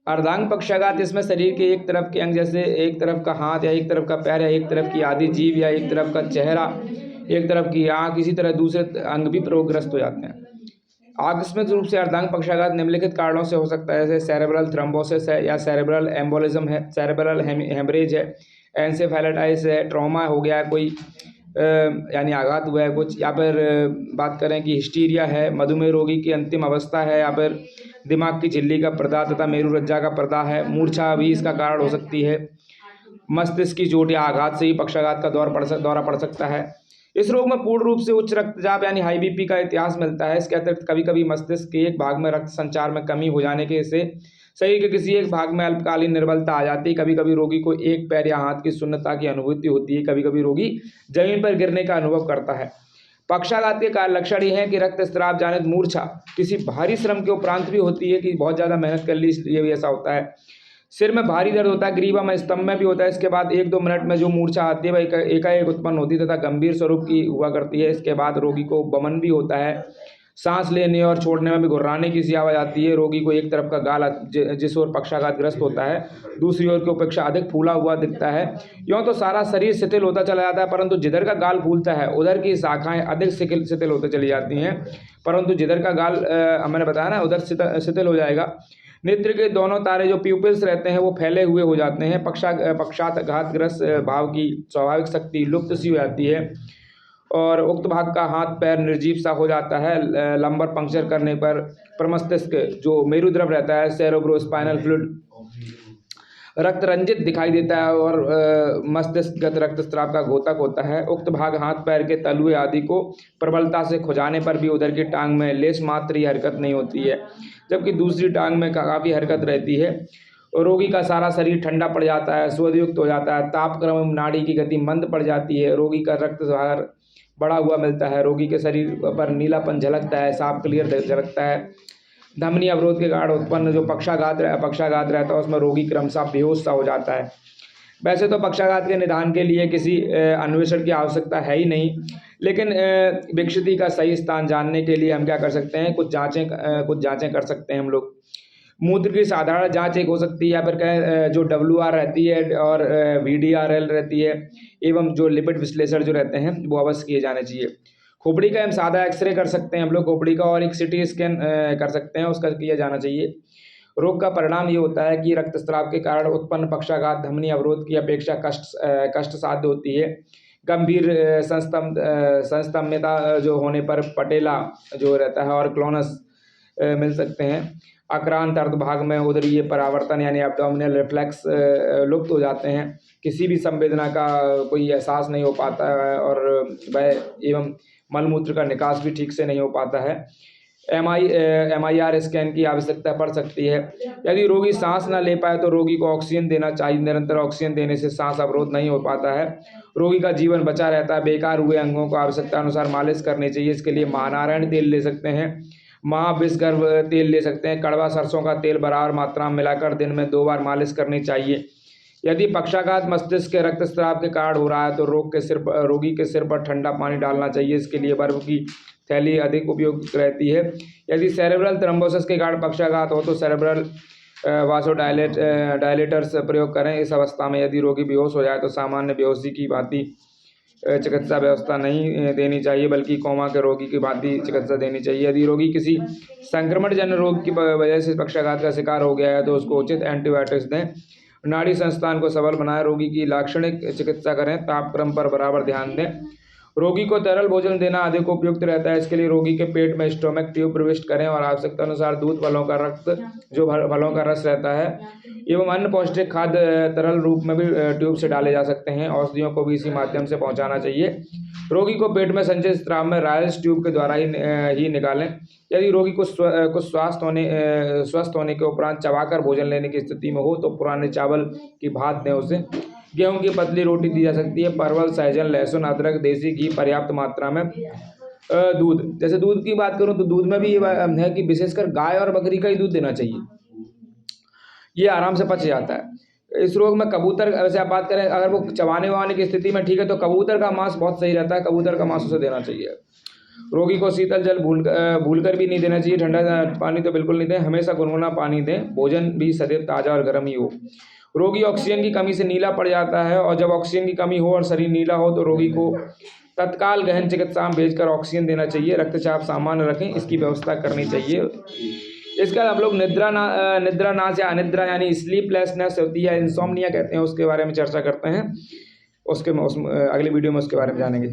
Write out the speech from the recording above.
अर्धांग पक्षाघात इसमें शरीर के एक तरफ के अंग जैसे एक तरफ का हाथ या एक तरफ का पैर या एक तरफ की आधी जीभ या एक तरफ का चेहरा, एक तरफ की आंख, इसी तरह दूसरे अंग भी रोगग्रस्त हो जाते हैं। आकस्मिक रूप से अर्धांग पक्षाघात निम्नलिखित कारणों से हो सकता है, जैसे सेरेब्रल थ्रोम्बोसिस है या सेरेब्रल एम्बोलिज्म है, सेरेब्रल हेमरेज है, एंसेफेलाइटिस है, ट्रॉमा हो गया कोई यानी आघात हुआ है कुछ, या फिर बात करें कि हिस्टीरिया है, मधुमेह रोगी की अंतिम अवस्था है, या फिर दिमाग की झिल्ली का पर्दा तथा मेरुरज्जा का पर्दा है, मूर्छा भी इसका कारण हो सकती है। मस्तिष्क की चोट या आघात से ही पक्षाघात का दौरा पड़ सकता है। इस रोग में पूर्ण रूप से उच्च रक्तचाप यानी हाई बीपी का इतिहास मिलता है। इसके अतिरिक्त कभी कभी मस्तिष्क के एक भाग में रक्त संचार में कमी हो जाने के से शरीर के किसी एक भाग में अल्पकालीन निर्बलता आ जाती है। कभी कभी रोगी को एक पैर या हाथ की शून्यता की अनुभूति होती है। कभी कभी रोगी जमीन पर गिरने का अनुभव करता है। पक्षाघात के कारण लक्षण ये हैं कि रक्तस्राव जनित मूर्छा किसी भारी श्रम के उपरांत भी होती है, कि बहुत ज़्यादा मेहनत कर ली इसलिए भी ऐसा होता है। सिर में भारी दर्द होता है, ग्रीवा में, स्तंभ में भी होता है। इसके बाद 1-2 मिनट में जो मूर्छा आती है वह एकाएक उत्पन्न होती है तथा गंभीर स्वरूप की हुआ करती है। इसके बाद रोगी को वमन भी होता है, सांस लेने और छोड़ने में भी घुर्राने की सी आवाज़ आती है। रोगी को एक तरफ का गाल जिस ओर पक्षाघातग्रस्त होता है दूसरी ओर की अपेक्षा अधिक फूला हुआ दिखता है। यूँ तो सारा शरीर शिथिल होता चला जाता है, परंतु जिधर का गाल फूलता है उधर की शाखाएं अधिक शिथिल होते चली जाती हैं, परंतु जिधर का गाल मैंने बताया ना उधर शिथिल हो जाएगा। नेत्र के दोनों तारे जो प्यूपिल्स रहते हैं वो फैले हुए हो जाते हैं। पक्षाघातग्रस्त भाव की स्वाभाविक शक्ति लुप्त सी हो जाती है और उक्त भाग का हाथ पैर निर्जीव सा हो जाता है। लंबर पंक्चर करने पर प्रमस्तिष्क जो मेरुद्रव रहता है, सेरेब्रोस्पाइनल फ्लूइड रक्त रंजित दिखाई देता है और मस्तिष्कगत रक्तस्राव का घोतक होता है। उक्त भाग हाथ पैर के तलुए आदि को प्रबलता से खुजाने पर भी उधर की टांग में लेश मात्र ही हरकत नहीं होती है, जबकि दूसरी टांग में काफ़ी हरकत रहती है। रोगी का सारा शरीर ठंडा पड़ जाता है, स्वस्थयुक्त हो जाता है, तापक्रम नाड़ी की गति मंद पड़ जाती है, रोगी का रक्त भार बढ़ा हुआ मिलता है, रोगी के शरीर पर नीलापन झलकता है, साफ क्लियर झलकता है। धमनी अवरोध के कारण उत्पन्न जो पक्षाघात रहता है उसमें रोगी क्रमशः बेहोश सा हो जाता है। वैसे तो पक्षाघात के निदान के लिए किसी अन्वेषण की आवश्यकता है ही नहीं, लेकिन विक्षति का सही स्थान जानने के लिए हम क्या कर सकते हैं, कुछ जांचें कर सकते हैं हम लोग। मूत्र की साधारण जांच एक हो सकती है, या फिर कहें जो WR रहती है और VDRL रहती है, एवं जो लिपिड विश्लेषण जो रहते हैं वो अवश्य किए जाने चाहिए। खोपड़ी का हम सादा एक्सरे कर सकते हैं हम लोग खोपड़ी का, और एक CT स्कैन कर सकते हैं, उसका किया जाना चाहिए। रोग का परिणाम ये होता है कि रक्तस्राव के कारण उत्पन्न पक्षाघात धमनी अवरोध की अपेक्षा कष्ट साध्य होती है। गंभीर संस्तम्यता जो होने पर पटेला जो रहता है और क्लोनस मिल सकते हैं। आक्रांत अर्ध भाग में उदरीय परावर्तन यानी एब्डोमिनल रिफ्लेक्स लुप्त हो जाते हैं। किसी भी संवेदना का कोई एहसास नहीं हो पाता है और वह एवं मलमूत्र का निकास भी ठीक से नहीं हो पाता है। MIR स्कैन की आवश्यकता पड़ सकती है। यदि रोगी सांस न ले पाए तो रोगी को ऑक्सीजन देना चाहिए। निरंतर ऑक्सीजन देने से सांस अवरोध नहीं हो पाता है, रोगी का जीवन बचा रहता है। बेकार हुए अंगों को आवश्यकता अनुसार मालिश करनी चाहिए। इसके लिए महानारायण तेल ले सकते हैं, महाविषगर्भ तेल ले सकते हैं। कड़वा सरसों का तेल बराबर मात्रा में मिलाकर दिन में 2 बार मालिश करनी चाहिए। यदि पक्षाघात मस्तिष्क के रक्तस्राव के कारण हो रहा है तो रोगी के सिर पर ठंडा पानी डालना चाहिए। इसके लिए बर्फ की थैली अधिक उपयुक्त रहती है। यदि सेरेब्रल थ्रोम्बोसिस के कारण पक्षाघात हो तो सेरेब्रल वासोडायलेटर्स प्रयोग करें। इस अवस्था में यदि रोगी बेहोश हो जाए तो सामान्य बेहोशी की भांति चिकित्सा व्यवस्था नहीं देनी चाहिए, बल्कि कोमा के रोगी की भांति चिकित्सा देनी चाहिए। यदि रोगी किसी संक्रमणजन्य रोग की वजह से पक्षाघात का शिकार हो गया है तो उसको उचित एंटीबायोटिक्स दें। नाड़ी संस्थान को सबल बनाएं, रोगी की लाक्षणिक चिकित्सा करें, तापक्रम पर बराबर ध्यान दें। रोगी को तरल भोजन देना अधिक उपयुक्त रहता है। इसके लिए रोगी के पेट में स्टोमक ट्यूब प्रविष्ट करें और आवश्यकता अनुसार दूध, फलों का रक्त जो फलों का रस रहता है एवं अन्य पौष्टिक खाद्य तरल रूप में भी ट्यूब से डाले जा सकते हैं। औषधियों को भी इसी माध्यम से पहुंचाना चाहिए। रोगी को पेट में संचित स्राव में रायल्स ट्यूब के द्वारा ही निकालें। यदि रोगी को कुछ स्वस्थ होने के उपरांत चबाकर भोजन लेने की स्थिति में हो तो पुराने चावल की भात दें उसे। गेहूं की पतली रोटी दी जा सकती है। परवल, सहजन, लहसुन, अदरक, देसी घी पर्याप्त मात्रा में। दूध, जैसे दूध की बात करूं तो दूध में भी ये है कि विशेषकर गाय और बकरी का ही दूध देना चाहिए, ये आराम से पच जाता है। इस रोग में कबूतर, वैसे आप बात करें अगर वो चबाने वबाने की स्थिति में ठीक है तो कबूतर का मांस बहुत सही रहता है, कबूतर का मांस उसे देना चाहिए। रोगी को शीतल जल भूलकर भी नहीं देना चाहिए, ठंडा पानी तो बिल्कुल नहीं दें, हमेशा गुनगुना पानी दें, भोजन भी सदैव ताज़ा और गर्म ही हो। रोगी ऑक्सीजन की कमी से नीला पड़ जाता है, और जब ऑक्सीजन की कमी हो और शरीर नीला हो तो रोगी को तत्काल गहन चिकित्सा में भेजकर ऑक्सीजन देना चाहिए। रक्तचाप सामान्य रखें, इसकी व्यवस्था करनी चाहिए। इसके बाद हम लोग निद्रानाश या अनिद्रा यानी स्लीपलेसनेस होती है, इंसोम्निया कहते हैं, उसके बारे में चर्चा करते हैं। उसमें अगले वीडियो में उसके बारे में जानेंगे।